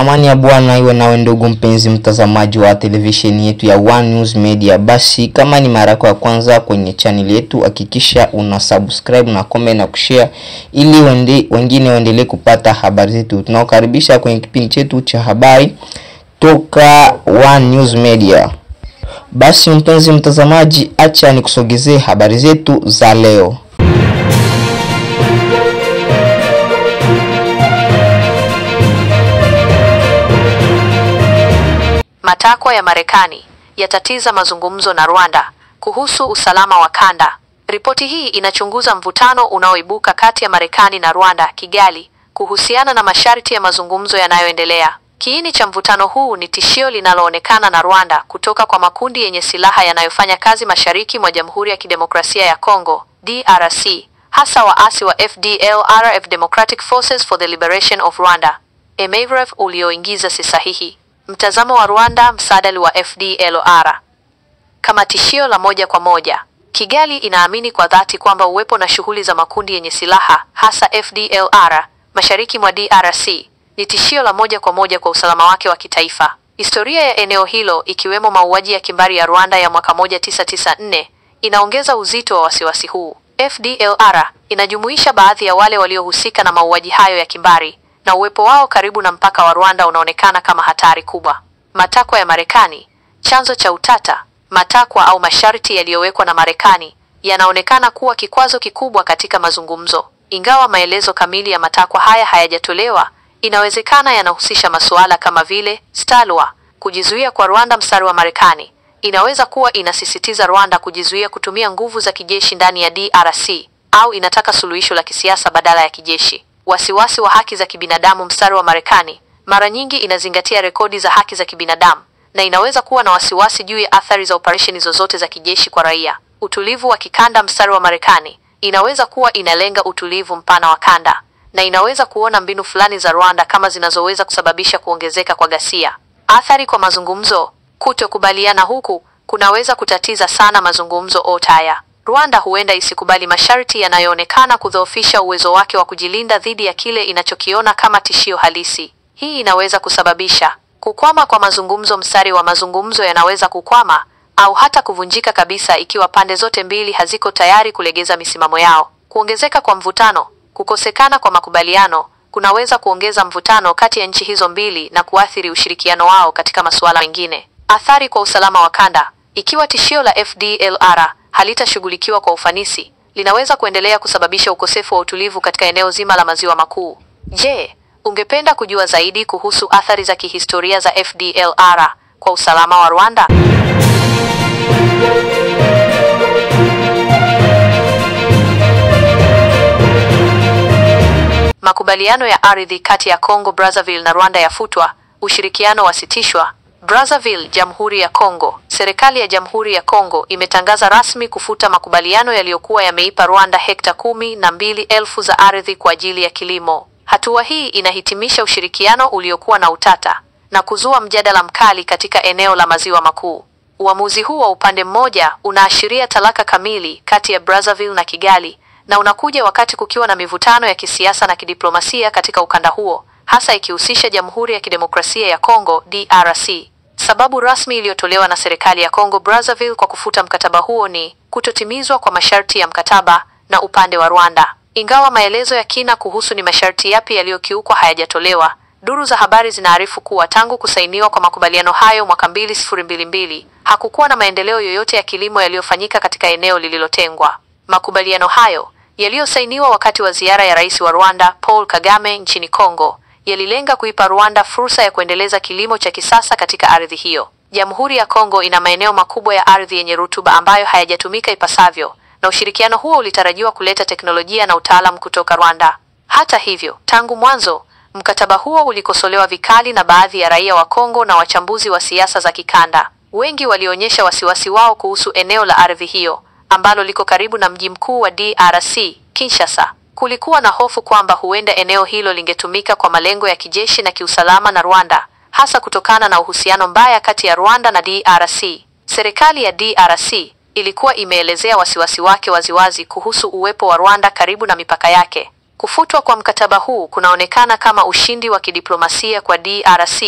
Amani ya Bwana iwe nawe ndugu mpenzi mtazamaji wa televisheni yetu ya One News Media. Basi kama ni mara yako ya kwanza kwenye channel yetu, hakikisha una subscribe na comment na kushare ili wengine waendelee kupata habari zetu. Tunakukaribisha kwenye kipindi chetu cha habari toka One News Media. Basi mpenzi mtazamaji, acha nikusogezee habari zetu za leo. Matakwa ya Marekani yatatiza mazungumzo na Rwanda kuhusu usalama wa kanda. Ripoti hii inachunguza mvutano unaoibuka kati ya Marekani na Rwanda, Kigali, kuhusiana na masharti ya mazungumzo yanayoendelea. Kiini cha mvutano huu ni tishio linaloonekana na Rwanda kutoka kwa makundi yenye silaha yanayofanya kazi mashariki mwa Jamhuri ya Kidemokrasia ya Kongo, DRC, hasa waasi wa FDLR, Democratic Forces for the Liberation of Rwanda, MFDLR, ulioingiza si sahihi mtazamo wa Rwanda msadali wa FDLR kama tishio la moja kwa moja. Kigali inaamini kwa dhati kwamba uwepo na shughuli za makundi yenye silaha hasa FDLR mashariki mwa DRC ni tishio la moja kwa moja kwa usalama wake wa kitaifa. Historia ya eneo hilo, ikiwemo mauaji ya kimbari ya Rwanda ya mwaka 1994, inaongeza uzito wa wasiwasi huu. FDLR inajumuisha baadhi ya wale waliohusika na mauaji hayo ya kimbari, na uwepo wao karibu na mpaka wa Rwanda unaonekana kama hatari kubwa. Matakwa ya Marekani. Chanzo cha utata. Matakwa au masharti yaliyowekwa na Marekani yanaonekana kuwa kikwazo kikubwa katika mazungumzo. Ingawa maelezo kamili ya matakwa haya hayajatolewa, inawezekana yanahusisha masuala kama vile STALWA, kujizuia kwa Rwanda. Mstari wa Marekani inaweza kuwa inasisitiza Rwanda kujizuia kutumia nguvu za kijeshi ndani ya DRC, au inataka suluhisho la kisiasa badala ya kijeshi. Wasiwasi wa haki za kibinadamu. Mstari wa Marekani mara nyingi inazingatia rekodi za haki za kibinadamu na inaweza kuwa na wasiwasi juu ya athari za operesheni zozote za kijeshi kwa raia. Utulivu wa kikanda. Mstari wa Marekani inaweza kuwa inalenga utulivu mpana wa kanda na inaweza kuona mbinu fulani za Rwanda kama zinazoweza kusababisha kuongezeka kwa ghasia. Athari kwa mazungumzo. Kutokubaliana huku kunaweza kutatiza sana mazungumzo otaya. Rwanda huenda isikubali masharti yanayoonekana kudhoofisha uwezo wake wa kujilinda dhidi ya kile inachokiona kama tishio halisi. Hii inaweza kusababisha kukwama kwa mazungumzo. Mstari wa mazungumzo yanaweza kukwama au hata kuvunjika kabisa ikiwa pande zote mbili haziko tayari kulegeza misimamo yao. Kuongezeka kwa mvutano. Kukosekana kwa makubaliano kunaweza kuongeza mvutano kati ya nchi hizo mbili na kuathiri ushirikiano wao katika masuala mengine. Athari kwa usalama wa kanda. Ikiwa tishio la FDLR halitashughulikiwa kwa ufanisi, linaweza kuendelea kusababisha ukosefu wa utulivu katika eneo zima la Maziwa Makuu. Je, ungependa kujua zaidi kuhusu athari za kihistoria za FDLR kwa usalama wa Rwanda? Makubaliano ya ardhi kati ya Kongo Brazzaville na Rwanda yafutwa, ushirikiano wasitishwa. Brazzaville, Jamhuri ya Kongo. Serikali ya Jamhuri ya Kongo imetangaza rasmi kufuta makubaliano yaliyokuwa yameipa Rwanda hekta 12,000 za ardhi kwa ajili ya kilimo. Hatua hii inahitimisha ushirikiano uliokuwa na utata na kuzua mjadala mkali katika eneo la Maziwa Makuu. Uamuzi huu wa upande mmoja unaashiria talaka kamili kati ya Brazzaville na Kigali, na unakuja wakati kukiwa na mivutano ya kisiasa na kidiplomasia katika ukanda huo, hasa ikihusisha Jamhuri ya Kidemokrasia ya Kongo DRC. Sababu rasmi iliyotolewa na serikali ya Kongo Brazzaville kwa kufuta mkataba huo ni kutotimizwa kwa masharti ya mkataba na upande wa Rwanda. Ingawa maelezo ya kina kuhusu ni masharti yapi yaliyokiukwa hayajatolewa, duru za habari zinaarifu kuwa tangu kusainiwa kwa makubaliano hayo mwaka 2022, hakukuwa na maendeleo yoyote ya kilimo yaliyofanyika katika eneo lililotengwa. Makubaliano hayo yaliyosainiwa wakati wa ziara ya Rais wa Rwanda Paul Kagame nchini Kongo yalilenga kuipa Rwanda fursa ya kuendeleza kilimo cha kisasa katika ardhi hiyo. Jamhuri ya Kongo ina maeneo makubwa ya ardhi yenye rutuba ambayo hayajatumika ipasavyo, na ushirikiano huo ulitarajiwa kuleta teknolojia na utaalamu kutoka Rwanda. Hata hivyo, tangu mwanzo, mkataba huo ulikosolewa vikali na baadhi ya raia wa Kongo na wachambuzi wa siasa za kikanda. Wengi walionyesha wasiwasi wao kuhusu eneo la ardhi hiyo ambalo liko karibu na mji mkuu wa DRC, Kinshasa. Kulikuwa na hofu kwamba huenda eneo hilo lingetumika kwa malengo ya kijeshi na kiusalama na Rwanda, hasa kutokana na uhusiano mbaya kati ya Rwanda na DRC. Serikali ya DRC ilikuwa imeelezea wasiwasi wake waziwazi kuhusu uwepo wa Rwanda karibu na mipaka yake. Kufutwa kwa mkataba huu kunaonekana kama ushindi wa kidiplomasia kwa DRC,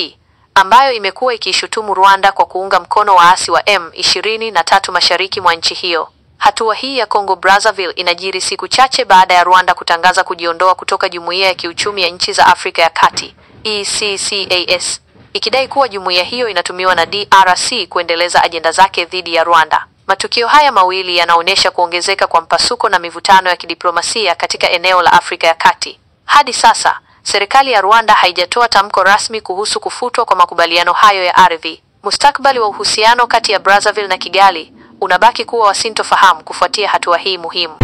ambayo imekuwa ikiishutumu Rwanda kwa kuunga mkono waasi wa M23 mashariki mwa nchi hiyo. Hatua hii ya Congo Brazzaville inajiri siku chache baada ya Rwanda kutangaza kujiondoa kutoka Jumuiya ya Kiuchumi ya Nchi za Afrika ya Kati, ECCAS, ikidai kuwa jumuiya hiyo inatumiwa na DRC kuendeleza ajenda zake dhidi ya Rwanda. Matukio haya mawili yanaonyesha kuongezeka kwa mpasuko na mivutano ya kidiplomasia katika eneo la Afrika ya Kati. Hadi sasa, serikali ya Rwanda haijatoa tamko rasmi kuhusu kufutwa kwa makubaliano hayo ya ardhi. Mustakabali wa uhusiano kati ya Brazzaville na Kigali unabaki kuwa wa sintofahamu kufuatia hatua hii muhimu.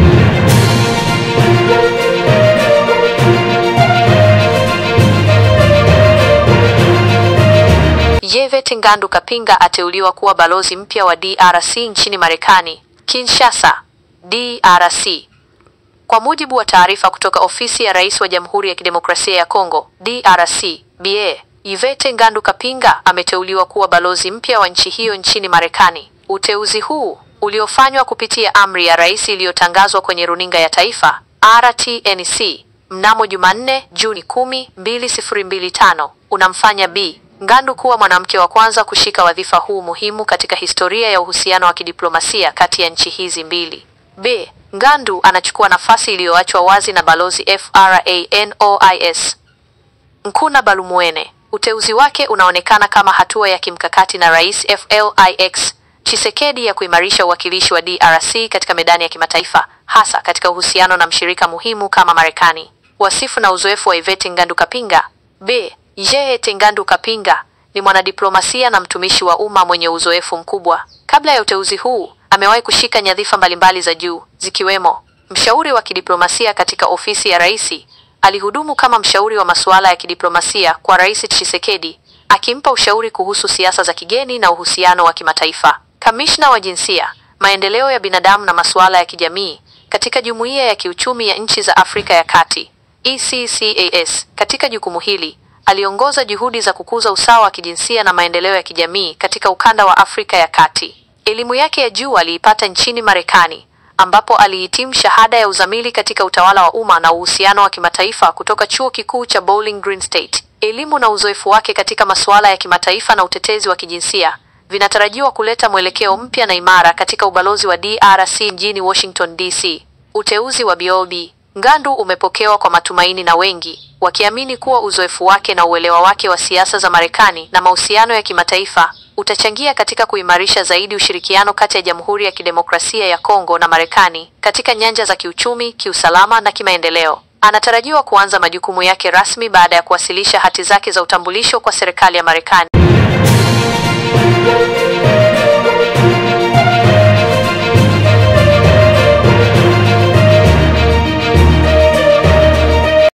Yvette Ngandu Kapinga ateuliwa kuwa balozi mpya wa DRC nchini Marekani, Kinshasa, DRC. Kwa mujibu wa taarifa kutoka ofisi ya Rais wa Jamhuri ya Kidemokrasia ya Kongo, DRC, Bie, Yvette Ngandu Kapinga ameteuliwa kuwa balozi mpya wa nchi hiyo nchini Marekani. Uteuzi huu, uliofanywa kupitia amri ya rais iliyotangazwa kwenye runinga ya taifa, RTNC, mnamo Jumanne, Juni 10, 2025, unamfanya Bi Ngandu kuwa mwanamke wa kwanza kushika wadhifa huu muhimu katika historia ya uhusiano wa kidiplomasia kati ya nchi hizi mbili. Bi Ngandu anachukua nafasi iliyoachwa wazi na balozi Franois Nkuna Balumuene. Uteuzi wake unaonekana kama hatua ya kimkakati na Rais Felix Tshisekedi ya kuimarisha uwakilishi wa DRC katika medani ya kimataifa, hasa katika uhusiano na mshirika muhimu kama Marekani. Wasifu na uzoefu wa Yvette Ngandu Kapinga. Bi Yvette Ngandu Kapinga ni mwanadiplomasia na mtumishi wa umma mwenye uzoefu mkubwa. Kabla ya uteuzi huu, amewahi kushika nyadhifa mbalimbali za juu, zikiwemo mshauri wa kidiplomasia katika ofisi ya rais. Alihudumu kama mshauri wa masuala ya kidiplomasia kwa Rais Tshisekedi, akimpa ushauri kuhusu siasa za kigeni na uhusiano wa kimataifa. Kamishna wa jinsia, maendeleo ya binadamu na masuala ya kijamii katika Jumuiya ya Kiuchumi ya Nchi za Afrika ya Kati, ECCAS. Katika jukumu hili, aliongoza juhudi za kukuza usawa wa kijinsia na maendeleo ya kijamii katika ukanda wa Afrika ya Kati. Elimu yake ya juu aliipata nchini Marekani, ambapo alihitimu shahada ya uzamili katika utawala wa umma na uhusiano wa kimataifa kutoka Chuo Kikuu cha Bowling Green State. Elimu na uzoefu wake katika masuala ya kimataifa na utetezi wa kijinsia vinatarajiwa kuleta mwelekeo mpya na imara katika ubalozi wa DRC mjini Washington DC. Uteuzi wa Bi Ngandu umepokewa kwa matumaini na wengi, wakiamini kuwa uzoefu wake na uelewa wake wa siasa za Marekani na mahusiano ya kimataifa utachangia katika kuimarisha zaidi ushirikiano kati ya Jamhuri ya Kidemokrasia ya Kongo na Marekani katika nyanja za kiuchumi, kiusalama na kimaendeleo. Anatarajiwa kuanza majukumu yake rasmi baada ya kuwasilisha hati zake za utambulisho kwa serikali ya Marekani.